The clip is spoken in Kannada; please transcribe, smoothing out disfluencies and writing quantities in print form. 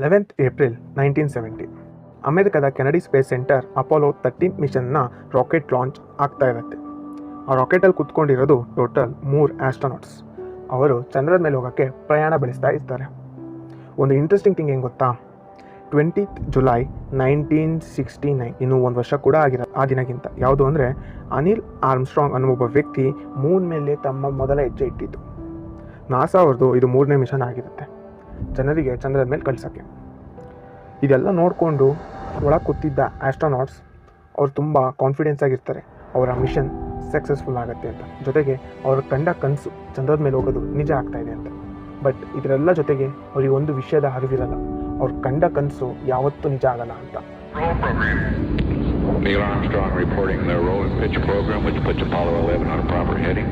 11th ಏಪ್ರಿಲ್ 1970 ಅಮೆರಿಕದ ಕೆನಡಿ ಸ್ಪೇಸ್ ಸೆಂಟರ್ ಅಪೋಲೋ 13 ಮಿಷನ್ನ ರಾಕೆಟ್ ಲಾಂಚ್ ಆಗ್ತಾ ಇರುತ್ತೆ. ಆ ರಾಕೆಟಲ್ಲಿ ಕುತ್ಕೊಂಡಿರೋದು ಟೋಟಲ್ 3 ಆಸ್ಟ್ರೋನಾಟ್ಸ್. ಅವರು ಚಂದ್ರದ ಮೇಲೆ ಹೋಗೋಕ್ಕೆ ಪ್ರಯಾಣ ಬೆಳೆಸ್ತಾ ಇರ್ತಾರೆ. ಒಂದು ಇಂಟ್ರೆಸ್ಟಿಂಗ್ ಥಿಂಗ್ ಏನು ಗೊತ್ತಾ, 20th ಜುಲೈ 1969, ಇನ್ನೂ ಒಂದು ವರ್ಷ ಕೂಡ ಆಗಿರೋ ಆ ದಿನಕ್ಕಿಂತ, ಯಾವುದು ಅಂದರೆ ಅನಿಲ್ ಆರ್ಮ್ಸ್ಟ್ರಾಂಗ್ ಅನ್ನೋ ಒಬ್ಬ ವ್ಯಕ್ತಿ ಮೂನ್ ಮೇಲೆ ತಮ್ಮ ಮೊದಲ ಹೆಜ್ಜೆ ಇಟ್ಟಿದ್ದು. ನಾಸಾ ಅವ್ರದ್ದು ಇದು 3ನೇ ಮಿಷನ್ ಆಗಿರುತ್ತೆ, ಜನರಿಗೆ ಚಂದ್ರದ ಮೇಲೆ ಕಳ್ಸೋಕ್ಕೆ. ಇದೆಲ್ಲ ನೋಡಿಕೊಂಡು ಒಳಗೆ ಕೂತಿದ್ದ ಆಸ್ಟ್ರೋನಾಟ್ಸ್ ಅವ್ರು ತುಂಬ ಕಾನ್ಫಿಡೆನ್ಸ್ ಆಗಿರ್ತಾರೆ, ಅವರ ಮಿಷನ್ ಸಕ್ಸಸ್ಫುಲ್ ಆಗುತ್ತೆ ಅಂತ. ಜೊತೆಗೆ ಅವ್ರ ಕಂಡ ಕನಸು ಚಂದ್ರದ ಮೇಲೆ ಹೋಗೋದು ನಿಜ ಆಗ್ತಾ ಇದೆ ಅಂತ. ಬಟ್ ಇದರೆಲ್ಲ ಜೊತೆಗೆ ಅವ್ರಿಗೆ ಒಂದು ವಿಷಯದ ಅರಿವಿರಲ್ಲ, ಅವ್ರ ಕಂಡ ಕನಸು ಯಾವತ್ತೂ ನಿಜ ಆಗಲ್ಲ ಅಂತ. Neil Armstrong reporting the roll and pitch program, which puts Apollo 11 on a proper heading.